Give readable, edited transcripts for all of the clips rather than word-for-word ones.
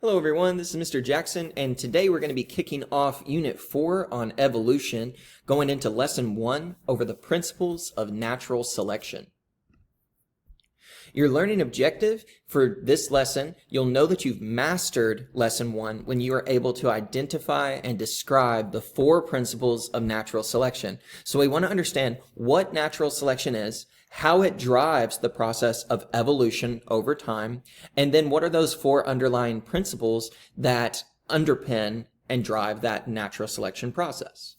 Hello everyone, this is Mr. Jackson, and today we're going to be kicking off Unit 4 on evolution, going into Lesson 1 over the principles of natural selection. Your learning objective for this lesson, you'll know that you've mastered Lesson 1 when you are able to identify and describe the 4 principles of natural selection. So we want to understand what natural selection is, how it drives the process of evolution over time, and then what are those 4 underlying principles that underpin and drive that natural selection process.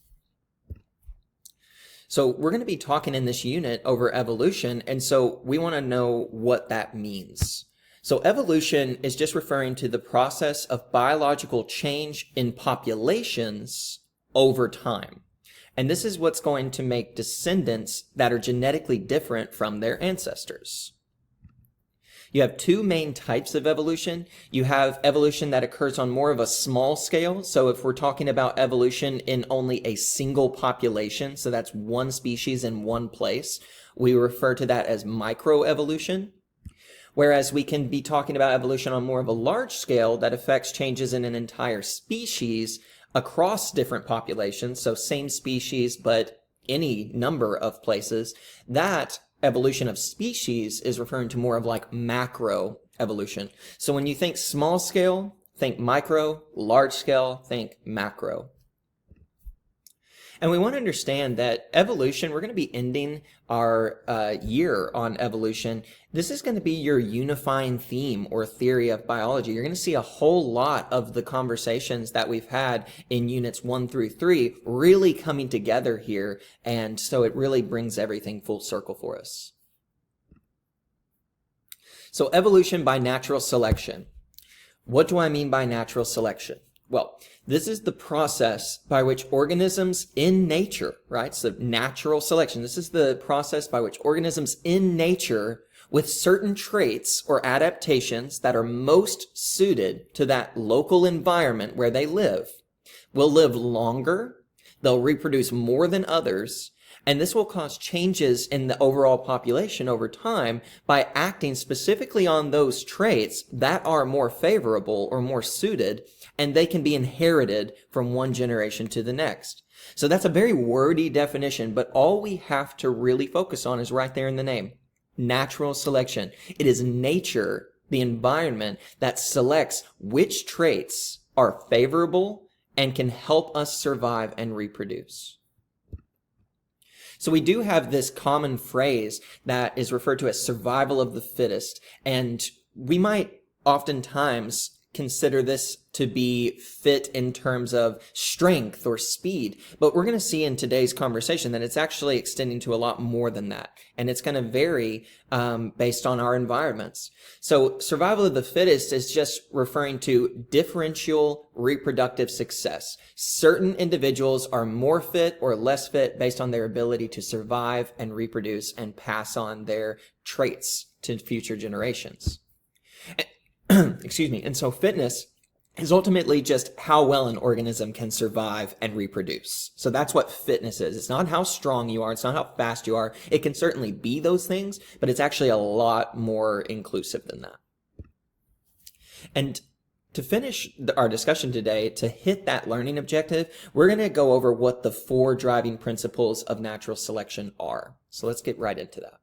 So we're going to be talking in this unit over evolution, and so we want to know what that means. So evolution is just referring to the process of biological change in populations over time. And this is what's going to make descendants that are genetically different from their ancestors. You have 2 main types of evolution. You have evolution that occurs on more of a small scale. So if we're talking about evolution in only a single population, so that's one species in one place, we refer to that as microevolution. Whereas we can be talking about evolution on more of a large scale that affects changes in an entire species across different populations, so same species but any number of places. That evolution of species is referring to more of like macro evolution. So when you think small scale, think micro, large scale, think macro. And we want to understand that evolution, we're going to be ending our year on evolution. This is going to be your unifying theme or theory of biology. You're going to see a whole lot of the conversations that we've had in units 1 through 3 really coming together here. And so it really brings everything full circle for us. So evolution by natural selection. What do I mean by natural selection? Well, this is the process by which organisms in nature, right? So natural selection. This is the process by which organisms in nature with certain traits or adaptations that are most suited to that local environment where they live will live longer, they'll reproduce more than others, and this will cause changes in the overall population over time by acting specifically on those traits that are more favorable or more suited, and they can be inherited from one generation to the next. So that's a very wordy definition, but all we have to really focus on is right there in the name. Natural selection. It is nature, the environment, that selects which traits are favorable and can help us survive and reproduce. So we do have this common phrase that is referred to as survival of the fittest, and we might oftentimes consider this to be fit in terms of strength or speed, but we're going to see in today's conversation that it's actually extending to a lot more than that, and it's going to vary based on our environments. So survival of the fittest is just referring to differential reproductive success. Certain individuals are more fit or less fit based on their ability to survive and reproduce and pass on their traits to future generations. Excuse me. And so fitness is ultimately just how well an organism can survive and reproduce. So that's what fitness is. It's not how strong you are. It's not how fast you are. It can certainly be those things, but it's actually a lot more inclusive than that. And to finish our discussion today, to hit that learning objective, we're going to go over what the 4 driving principles of natural selection are. So let's get right into that.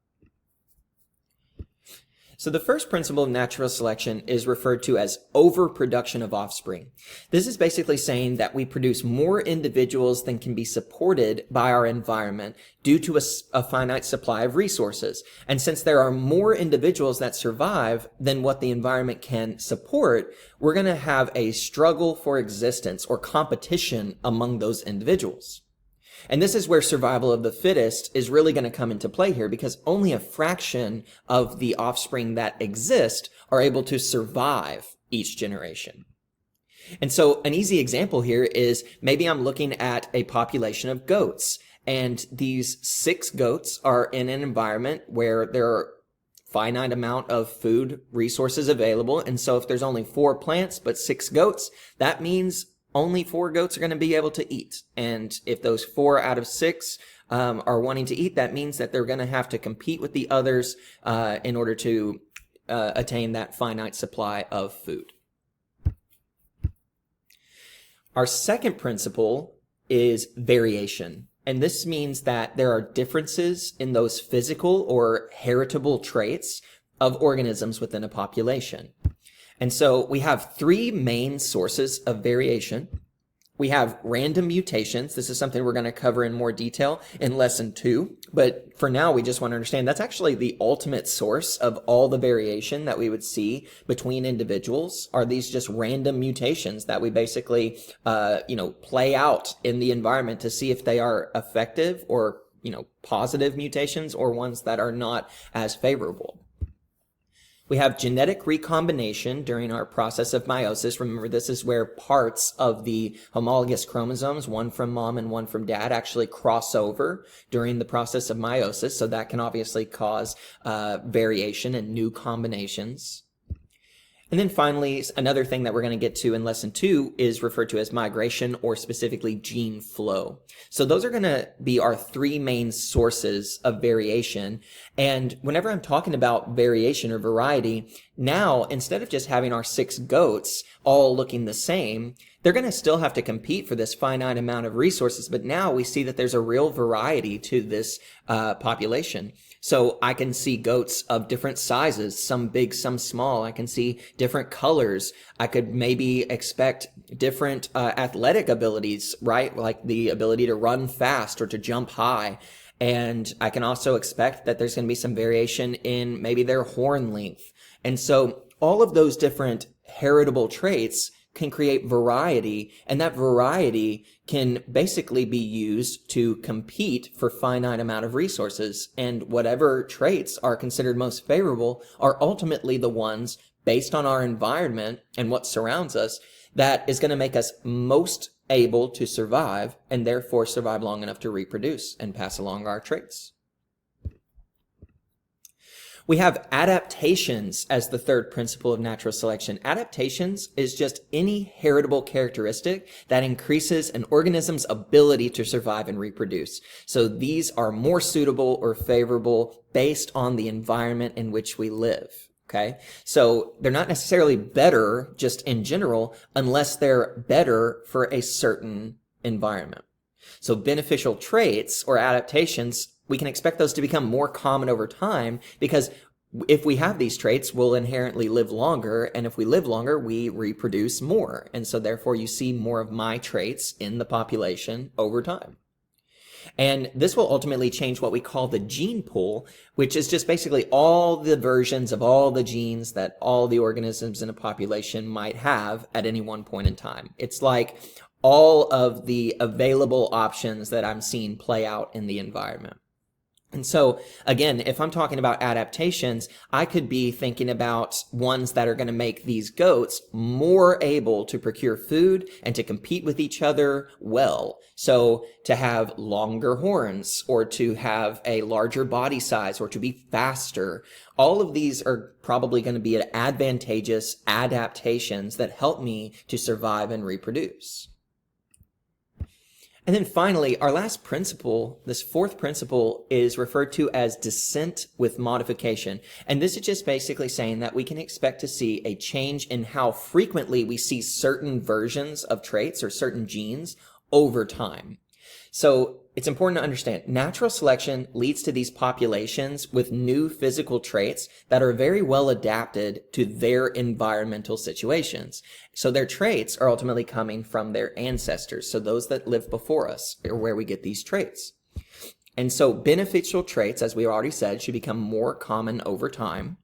So the first principle of natural selection is referred to as overproduction of offspring. This is basically saying that we produce more individuals than can be supported by our environment due to a finite supply of resources. And since there are more individuals that survive than what the environment can support, we're going to have a struggle for existence or competition among those individuals. And this is where survival of the fittest is really going to come into play here, because only a fraction of the offspring that exist are able to survive each generation. And so an easy example here is maybe I'm looking at a population of goats, and these 6 goats are in an environment where there are finite amount of food resources available. And so if there's only 4 plants but 6 goats, that means only 4 goats are going to be able to eat. And if those 4 out of 6 are wanting to eat, that means that they're going to have to compete with the others in order to attain that finite supply of food. Our second principle is variation. And this means that there are differences in those physical or heritable traits of organisms within a population. And so we have three main sources of variation. We have random mutations. This is something we're going to cover in more detail in lesson 2. But for now, we just want to understand that's actually the ultimate source of all the variation that we would see between individuals. Are these just random mutations that we basically, play out in the environment to see if they are effective or, positive mutations or ones that are not as favorable. We have genetic recombination during our process of meiosis. Remember, this is where parts of the homologous chromosomes, one from mom and one from dad, actually cross over during the process of meiosis. So that can obviously cause variation and new combinations. And then finally, another thing that we're going to get to in lesson 2 is referred to as migration, or specifically gene flow. So those are going to be our three main sources of variation. And whenever I'm talking about variation or variety, now instead of just having our 6 goats all looking the same, they're going to still have to compete for this finite amount of resources. But now we see that there's a real variety to this population. So I can see goats of different sizes, some big, some small. I can see different colors. I could maybe expect different athletic abilities, right? Like the ability to run fast or to jump high. And I can also expect that there's going to be some variation in maybe their horn length. And so all of those different heritable traits can create variety, and that variety can basically be used to compete for finite amount of resources. And whatever traits are considered most favorable are ultimately the ones, based on our environment and what surrounds us, that is going to make us most able to survive and therefore survive long enough to reproduce and pass along our traits. We have adaptations as the third principle of natural selection. Adaptations is just any heritable characteristic that increases an organism's ability to survive and reproduce. So these are more suitable or favorable based on the environment in which we live. Okay, so they're not necessarily better just in general unless they're better for a certain environment. So beneficial traits or adaptations, we can expect those to become more common over time, because if we have these traits, we'll inherently live longer, and if we live longer, we reproduce more. And so therefore you see more of my traits in the population over time. And this will ultimately change what we call the gene pool, which is just basically all the versions of all the genes that all the organisms in a population might have at any one point in time. It's like all of the available options that I'm seeing play out in the environment. And so, again, if I'm talking about adaptations, I could be thinking about ones that are going to make these goats more able to procure food and to compete with each other well. So to have longer horns, or to have a larger body size, or to be faster. All of these are probably going to be advantageous adaptations that help me to survive and reproduce. And then finally, our last principle, this fourth principle, is referred to as descent with modification. And this is just basically saying that we can expect to see a change in how frequently we see certain versions of traits or certain genes over time. So it's important to understand, natural selection leads to these populations with new physical traits that are very well adapted to their environmental situations. So their traits are ultimately coming from their ancestors. So those that live before us are where we get these traits. And so beneficial traits, as we already said, should become more common over time.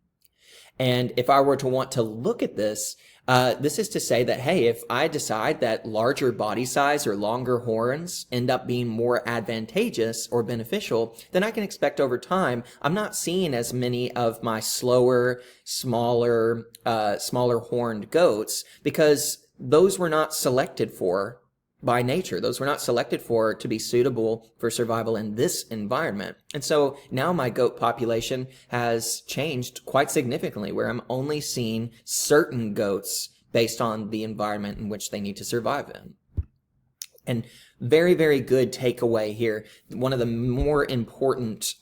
And if I were to want to look at this, this is to say that, hey, if I decide that larger body size or longer horns end up being more advantageous or beneficial, then I can expect over time, I'm not seeing as many of my slower, smaller horned goats, because those were not selected for by nature. Those were not selected for to be suitable for survival in this environment. And so now my goat population has changed quite significantly, where I'm only seeing certain goats based on the environment in which they need to survive in. And very, very good takeaway here. One of the more important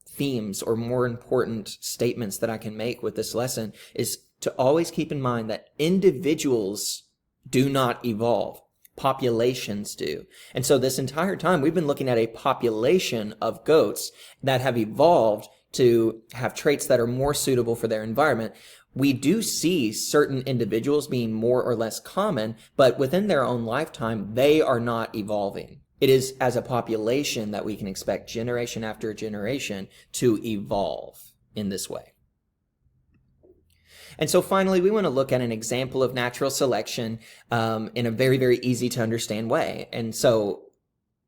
themes or more important statements that I can make with this lesson is to always keep in mind that individuals do not evolve. populations do. And so this entire time we've been looking at a population of goats that have evolved to have traits that are more suitable for their environment. We do see certain individuals being more or less common, but within their own lifetime, they are not evolving. It is as a population that we can expect generation after generation to evolve in this way. And so finally, we want to look at an example of natural selection in a very, very easy to understand way. And so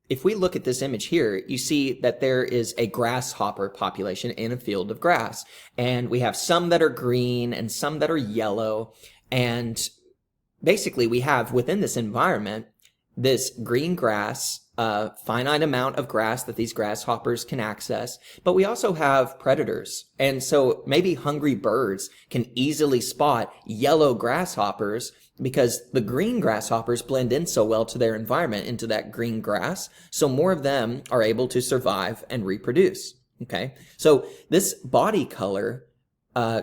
if we look at this image here, you see that there is a grasshopper population in a field of grass. And we have some that are green and some that are yellow. And basically, we have within this environment this green grass, a finite amount of grass that these grasshoppers can access, but we also have predators. And so maybe hungry birds can easily spot yellow grasshoppers because the green grasshoppers blend in so well to their environment, into that green grass. So more of them are able to survive and reproduce. Okay. So this body color,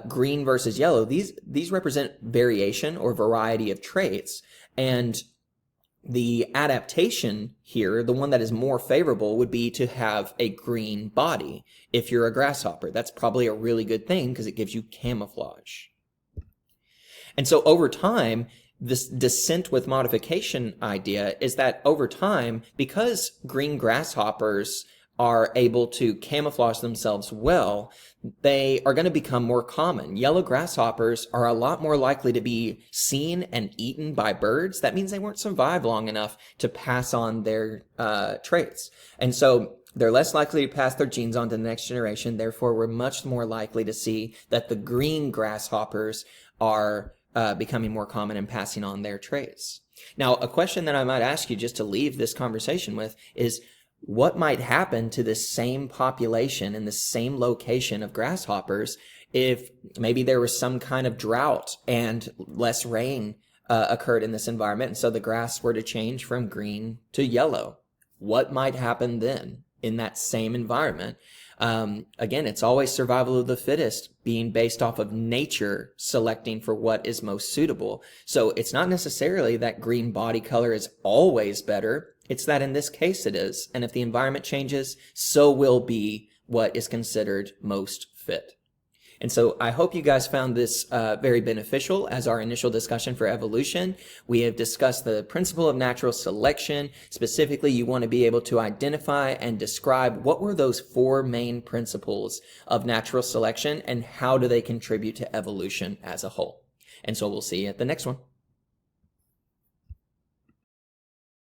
green versus yellow, these represent variation or variety of traits. And the adaptation here, the one that is more favorable, would be to have a green body. If you're a grasshopper, that's probably a really good thing because it gives you camouflage. And so over time, this descent with modification idea is that over time, because green grasshoppers are able to camouflage themselves well, they are going to become more common. Yellow grasshoppers are a lot more likely to be seen and eaten by birds. That means they weren't survived long enough to pass on their traits. And so they're less likely to pass their genes on to the next generation. Therefore, we're much more likely to see that the green grasshoppers are becoming more common and passing on their traits. Now, a question that I might ask you just to leave this conversation with is, what might happen to this same population in the same location of grasshoppers if maybe there was some kind of drought and less rain occurred in this environment, and so the grass were to change from green to yellow? What might happen then in that same environment? Again, it's always survival of the fittest, being based off of nature selecting for what is most suitable. So it's not necessarily that green body color is always better. It's that in this case it is. And if the environment changes, so will be what is considered most fit. And so I hope you guys found this very beneficial as our initial discussion for evolution. We have discussed the principle of natural selection. Specifically, you want to be able to identify and describe what were those 4 main principles of natural selection and how do they contribute to evolution as a whole. And so we'll see you at the next one.